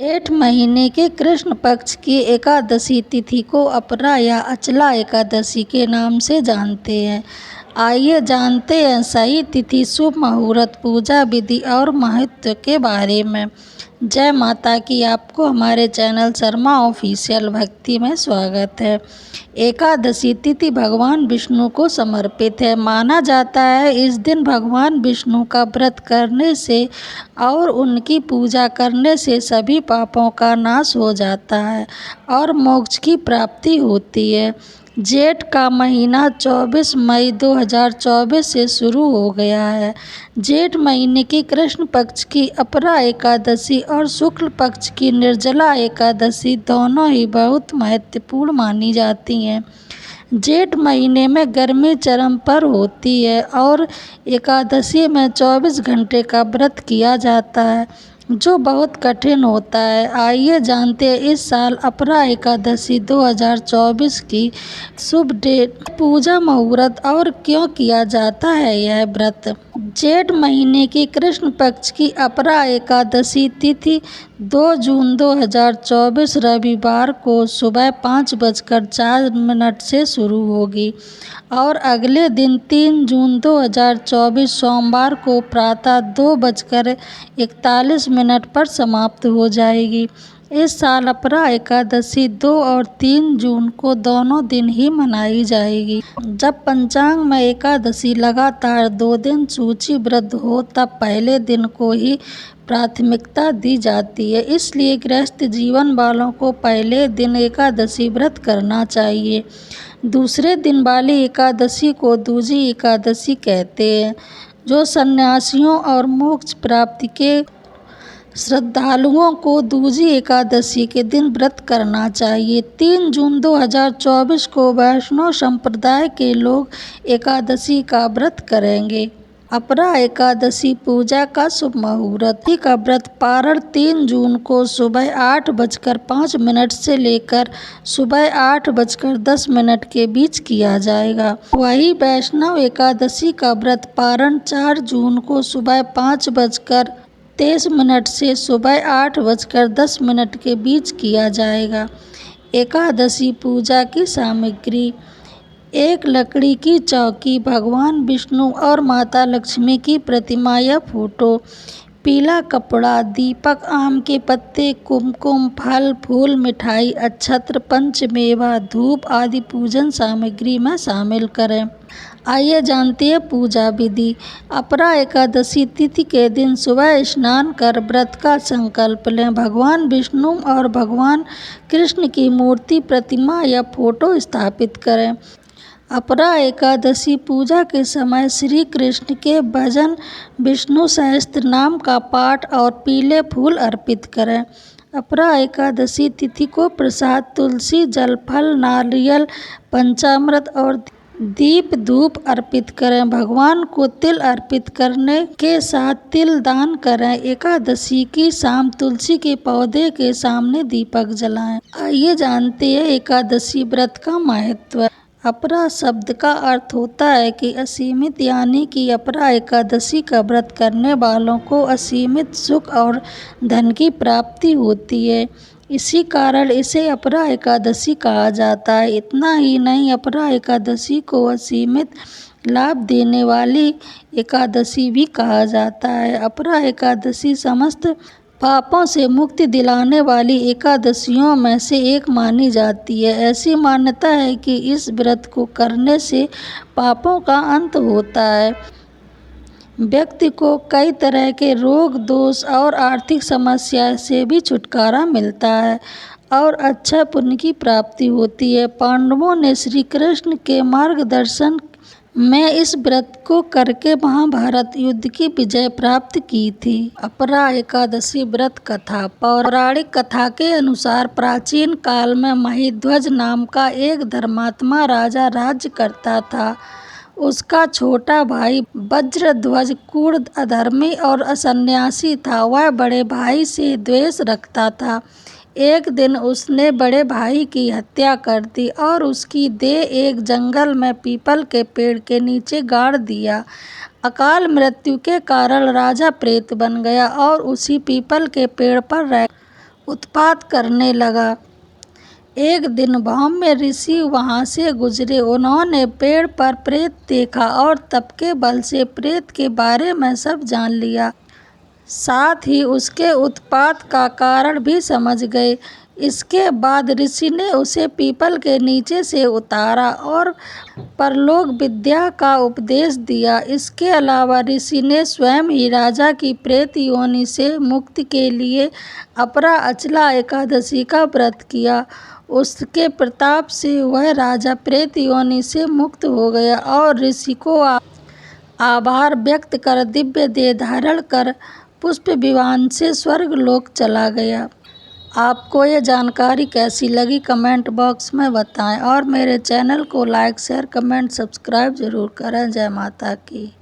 जेठ महीने के कृष्ण पक्ष की एकादशी तिथि को अपरा या अचला एकादशी के नाम से जानते हैं। आइए जानते हैं सही तिथि, शुभ मुहूर्त, पूजा विधि और महत्व के बारे में। जय माता की। आपको हमारे चैनल शर्मा ऑफिशियल भक्ति में स्वागत है। एकादशी तिथि भगवान विष्णु को समर्पित है। माना जाता है इस दिन भगवान विष्णु का व्रत करने से और उनकी पूजा करने से सभी पापों का नाश हो जाता है और मोक्ष की प्राप्ति होती है। जेठ का महीना 24 मई 2024 से शुरू हो गया है। जेठ महीने की कृष्ण पक्ष की अपरा एकादशी और शुक्ल पक्ष की निर्जला एकादशी दोनों ही बहुत महत्वपूर्ण मानी जाती हैं। जेठ महीने में गर्मी चरम पर होती है और एकादशी में 24 घंटे का व्रत किया जाता है, जो बहुत कठिन होता है। आइए जानते हैं इस साल अपरा एकादशी 2024 की शुभ डेट, पूजा मुहूर्त और क्यों किया जाता है यह व्रत। जेठ महीने की कृष्ण पक्ष की अपरा एकादशी तिथि 2 जून 2024 रविवार को सुबह 5:04 से शुरू होगी और अगले दिन 3 जून 2024 सोमवार को प्रातः 2:41 पर समाप्त हो जाएगी। इस साल अपरा एकादशी 2 और 3 जून को दोनों दिन ही मनाई जाएगी। जब पंचांग में एकादशी लगातार 2 दिन सूचीबद्ध हो तब पहले दिन को ही प्राथमिकता दी जाती है। इसलिए गृहस्थ जीवन वालों को पहले दिन एकादशी व्रत करना चाहिए। दूसरे दिन वाली एकादशी को दूजी एकादशी कहते हैं, जो सन्यासियों और मोक्ष प्राप्ति के श्रद्धालुओं को दूजी एकादशी के दिन व्रत करना चाहिए। 3 जून 2024 को वैष्णव संप्रदाय के लोग एकादशी का व्रत करेंगे। अपरा एकादशी पूजा का शुभ मुहूर्त का व्रत पारण 3 जून को सुबह 8:05 से लेकर सुबह 8:10 के बीच किया जाएगा। वही वैष्णव एकादशी का व्रत पारण 4 जून को सुबह 5:23 से सुबह 8:10 के बीच किया जाएगा। एकादशी पूजा की सामग्री: एक लकड़ी की चौकी, भगवान विष्णु और माता लक्ष्मी की प्रतिमा या फोटो, पीला कपड़ा, दीपक, आम के पत्ते, कुमकुम, फल फूल, मिठाई, अक्षत्र, पंचमेवा, धूप आदि पूजन सामग्री में शामिल करें। आइए जानते हैं पूजा विधि। अपरा एकादशी तिथि के दिन सुबह स्नान कर व्रत का संकल्प लें। भगवान विष्णु और भगवान कृष्ण की मूर्ति, प्रतिमा या फोटो स्थापित करें। अपरा एकादशी पूजा के समय श्री कृष्ण के भजन, विष्णु सहस्त्र नाम का पाठ और पीले फूल अर्पित करें। अपरा एकादशी तिथि को प्रसाद तुलसी, जल, फल, नारियल, पंचामृत और दीप धूप अर्पित करें। भगवान को तिल अर्पित करने के साथ तिल दान करें। एकादशी की शाम तुलसी के पौधे के सामने दीपक जलाएं। आइए जानते हैं एकादशी व्रत का महत्व। अपरा शब्द का अर्थ होता है कि असीमित, यानी कि अपरा एकादशी का व्रत करने वालों को असीमित सुख और धन की प्राप्ति होती है। इसी कारण इसे अपरा एकादशी कहा जाता है। इतना ही नहीं, अपरा एकादशी को असीमित लाभ देने वाली एकादशी भी कहा जाता है। अपरा एकादशी समस्त पापों से मुक्ति दिलाने वाली एकादशियों में से एक मानी जाती है। ऐसी मान्यता है कि इस व्रत को करने से पापों का अंत होता है, व्यक्ति को कई तरह के रोग, दोष और आर्थिक समस्या से भी छुटकारा मिलता है और अच्छा पुण्य की प्राप्ति होती है। पांडवों ने श्री कृष्ण के मार्गदर्शन में इस व्रत को करके महाभारत युद्ध की विजय प्राप्त की थी। अपरा एकादशी व्रत कथा: पौराणिक कथा के अनुसार प्राचीन काल में महिध्वज नाम का एक धर्मात्मा राजा राज्य करता था। उसका छोटा भाई वज्रध्वज क्रूर, अधर्मी और असन्यासी था। वह बड़े भाई से द्वेष रखता था। एक दिन उसने बड़े भाई की हत्या कर दी और उसकी देह एक जंगल में पीपल के पेड़ के नीचे गाड़ दिया। अकाल मृत्यु के कारण राजा प्रेत बन गया और उसी पीपल के पेड़ पर रह उत्पात करने लगा। एक दिन भौम्य ऋषि वहां से गुजरे। उन्होंने पेड़ पर प्रेत देखा और तप के बल से प्रेत के बारे में सब जान लिया। साथ ही उसके उत्पात का कारण भी समझ गए। इसके बाद ऋषि ने उसे पीपल के नीचे से उतारा और परलोक विद्या का उपदेश दिया। इसके अलावा ऋषि ने स्वयं ही राजा की प्रेत योनि से मुक्ति के लिए अपरा अचला एकादशी का व्रत किया। उसके प्रताप से वह राजा प्रेत योनि से मुक्त हो गया और ऋषि को आभार व्यक्त कर दिव्य देह धारण कर पुष्प विमान से स्वर्ग लोक चला गया। आपको ये जानकारी कैसी लगी कमेंट बॉक्स में बताएं और मेरे चैनल को लाइक शेयर कमेंट सब्सक्राइब जरूर करें। जय माता की।